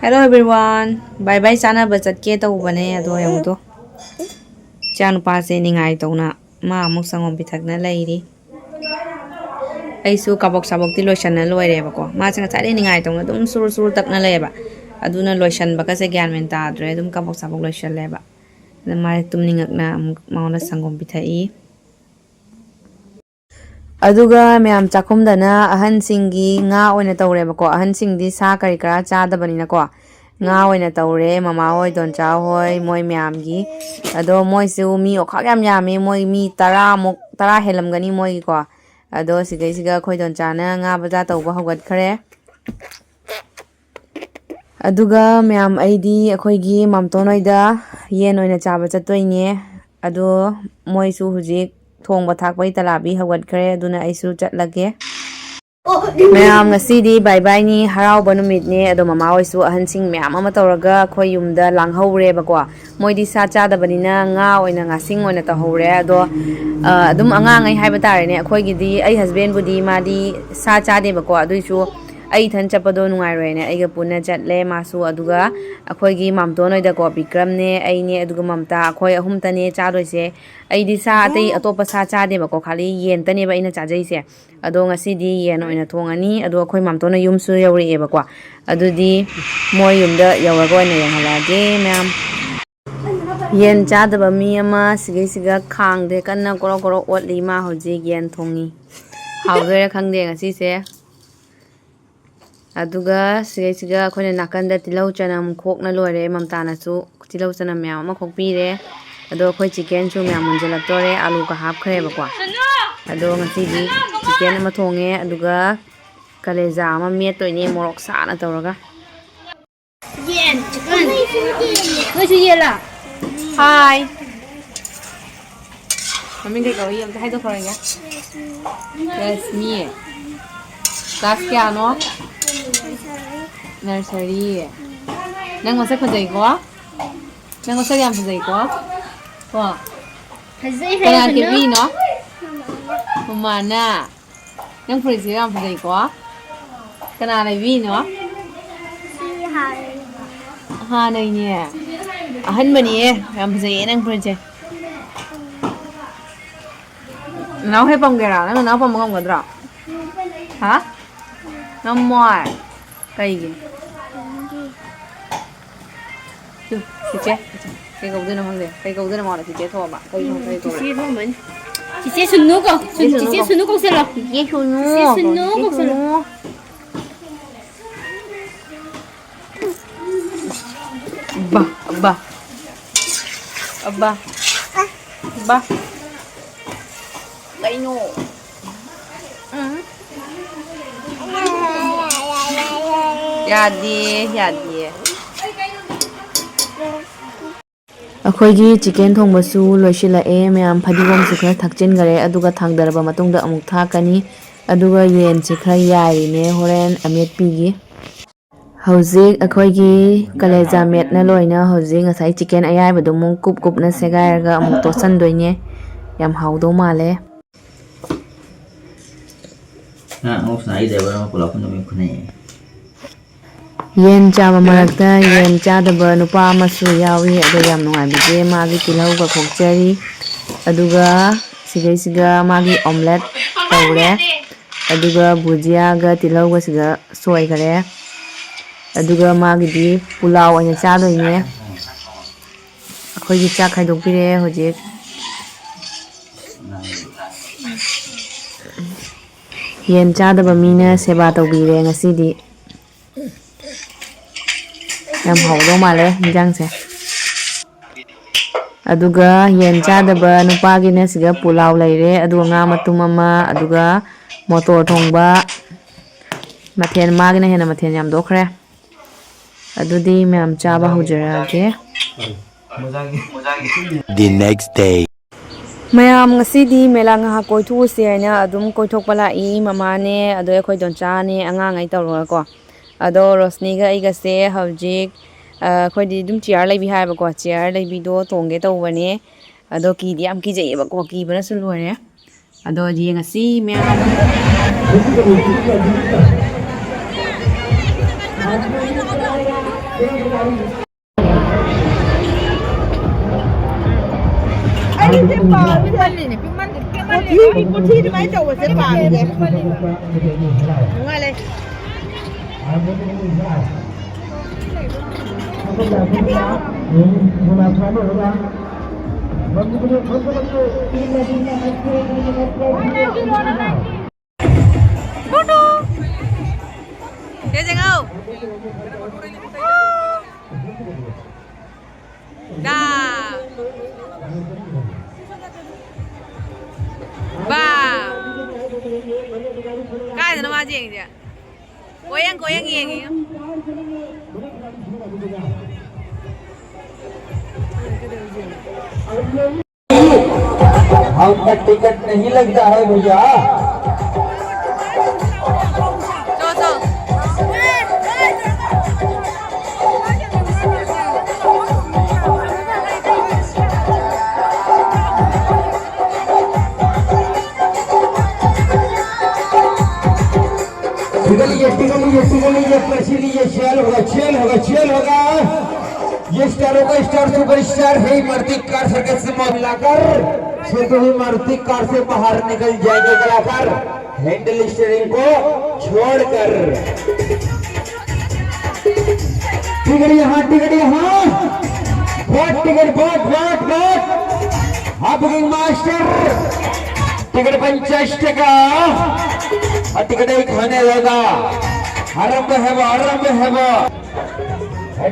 Hello everyone. Bye bye sana bachat ke taubane ado yamudo. Chanu pase ningai tauna ma amuk sangom bithakna lairi. Aisu kabok sabok ti lotion na loire ba ko. Ma changa chare ningai tauna dum sur takna leba. Aduna lotion ba ka se gyan men ta adre dum kabok sabok lotion leba. Na ma tum ningak na mauna sangom bithai. Aduga myam chakhumdana ahan singi nga oina tawre ba ko ahan singdi sa kari kara cha da bani na ko nga oina tawre mama hoi don cha hoi moi myam gi ado moi su mi okhak yam yami moi mi 10 helam gani moi ko ado sigai siga khoi don cha na nga baja tawba hogat khare aduga myam aidi akhoi gi mamtonoida yen oina cha ba chatoine ado moi su hujik thong ba thak bai talabi hawat khare aduna aisu chatlage mayam ngasidi bye bye ni harau banumit ne ado mama hoisu ahan sing mayam ama tawraga khoi yumda langhaure ba ko moidi sa cha da banina nga oina ngasing oina tahore ado adum anga ngai haiba tare ne khoi gidi ai husband budi madi sa cha de ba ko aduisu ai than chapado nungai roi ne aiga punna chatle masu aduga akhoi gi mamto noida ko bikram ne ai ne aduga mamta akhoi ahum tane cha doise ai di sa atei atopa sa cha de ba ko khali yen tane ba ina cha jaise ado ngasi di yen oina thongani ado akhoi mamto na yum su yawri e ba ko adudi moi yumda yawago ne yang halage ma'am yen cha da ba mi ama sigai siga khang de kanna goro goro otli ma hoji yen thongi hawdore khangde ngasi se aduga siga khone nakanda tilau chanam khokna lore mamtana su tilau chanam myam ma khokpire ado khoi chicken chu myam munjalak tore alu ka hap khare bakwa ado ngasi di chicken ama thonge aduga kaleja ama met toine morok sana tawraga yen chicken no chu yela hi mami kai kawi am thai to khoranga yes me class kya no nursery nang masa khajai ko nang masa yam khajai ko wa khajai hai kana ke no mama na nang phri yam khajai ko kana lai vi no si hai ha nei ne ahan bani yam khajai nang phri che nau hai pom gera nang nau pom ngom gadra ha nam moi cây gì chị chế cây cầu tư nó không gì cây cầu tư nó mò là chị chế thôi mà cây không cây cầu chị thôi mình chị chế sườn nước không chị chế sườn nước không xem rồi chị chế sườn nước không xem rồi abba abba abba cây nô 야디 ꯑꯩꯈꯣꯏꯒꯤ chicken ꯊꯣꯡꯕꯁꯨ ꯂꯣꯏꯁꯤꯜꯂꯛꯑꯦ ꯃꯌꯥꯝ ꯐꯗꯤꯒꯣꯝꯁꯨ ꯈꯔ ꯊꯥꯛꯆꯤꯟꯈꯔꯦ ꯑꯗꯨꯒ ꯊꯥꯡꯗꯔꯕ ꯃꯇꯨꯡꯗ ꯑꯃꯨꯛ ꯊꯥꯛꯀꯅꯤ ꯑꯗꯨꯒ ꯌꯦꯟꯁꯤ ꯈꯔ ꯌꯥꯏꯔꯤꯅꯦ ꯍꯣꯔꯦꯟ ꯑꯃꯦꯠꯄꯤꯒꯤ ꯍꯧꯖꯤꯛ ꯑꯩꯈꯣꯏꯒꯤ ꯀꯂꯦꯖꯥ ꯃꯦꯠꯅ ꯂꯣꯏꯅ ꯍꯧꯖꯤꯛ ꯉꯁꯥꯏ ꯆꯤꯀꯦꯟ ꯑꯌꯥꯏꯕꯗꯣ ꯑꯃꯨꯛ ꯀꯨꯞꯅ ꯁꯦꯒꯥꯏꯔꯒ ꯑꯃꯨꯛ ꯇꯣꯠꯁꯟꯗꯣꯏꯅꯦ ꯌꯥꯝ ꯍꯥꯎꯗꯧ ꯃꯥꯜꯂꯦ yen chaba marakta yen chadaba nupa amasu yawi ado yam nungaibije magi tilauga khokchari aduga siga magi omelette tawre aduga bhujia ga tilauga siga soi kare aduga magi di pulao oina chadoine akhoi gi chak khaidokpire hojik yen chadaba mina seba tawbire ngasidi yam hawdo male hinjangse aduga yen chadaba nupagina siga pulao leire aduga nga matum ama aduga motor thongba mathen magina hena mathen yam dokhre adudi myam chaba hujarage the next day mayam ngasidi mela nga koithu se aina adum koithok pala I mama ne ado khoi doncha ne angangai tawro ko ado rosni ga iga se hawjik khoi di dum chair lai bi hai ba ko chair lai bi do tongge tawbane ado ki di am ki jei ba ko ki bana su lore ado ji ngasi myam Anh đi xem bò với dân này này, cô thi đi máy tàu ở xem bò này này. Đúng rồi đây. Thế gì không? Đà ba cái gì nó mà gì vậy? Goyang gì vậy? हमका ticket नहीं लगता है भैया चो टिकलिए प्रसिद्ध चेल होगा ये स्टारों का स्टार सुपरस्टार है मर्ती कार सर्कस से मिलाकर से तो ही मर्ती कार से बाहर निकल जाएंगे कलाकार हैंडल स्टीयरिंग को छोड़कर टिकट यहाँ बाट हाँ बुकिंग मास्टर टिकट 50 टका और टिकट ही खाने होगा आरंभ है वो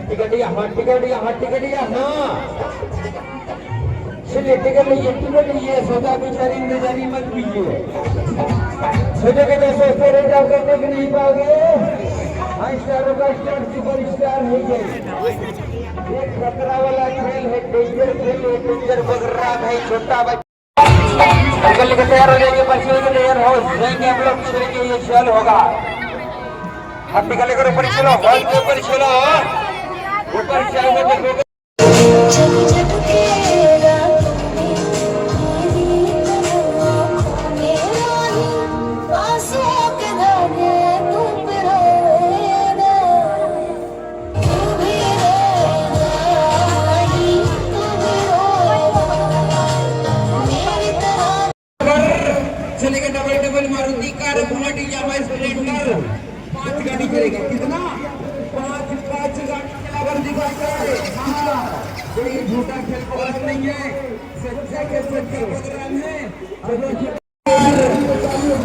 टिकट यहाँ चलिए टिकट लीजिए सौदा बेचारी इंतजारी मत कीजिए छोटे के तो सोचते रह जाओ करने के नहीं पाओगे हाँ स्टारों का स्टार सुपर स्टार है ये एक खतरा वाला खेल है डेंजर खेल है डेंजर प्रोग्राम है छोटा बच्चा निकल के तैयार हो जाएंगे बच्चे के तैयार हो जाएंगे हम लोग चलेंगे ये खेल होगा अब निकल कर ऊपर चलो हॉल के ऊपर चलो ऊपर चलो देखो चलेगा डबल मारुति कार बुलेट या स्प्लेंडर 5 गाड़ी चलेगा कितना 5 गाड़ी चलाकर दिखाता है कोई झूठा खेल प्रोग्राम नहीं है सच्चा के सच्चा प्रोग्राम है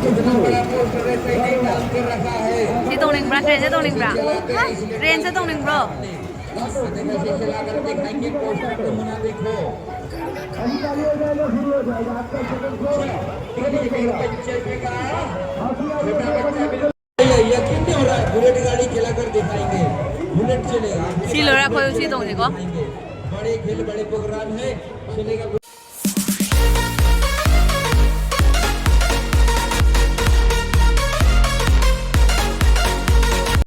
कितना बड़ा पोस्टर है सही डाल कर रखा है ये तो नहीं ब्रा ट्रेन से तो नहीं ब्रो चलाकर दिखाएंगे पोस्टर को मना देखो यकीन नहीं हो रहा है बुलेट गाड़ी खिला कर दिखाएंगे बुलेट चलेगा सी लो रहा कोई उसी तो नहीं को बड़े खेल बड़े प्रोग्राम है चलेगा।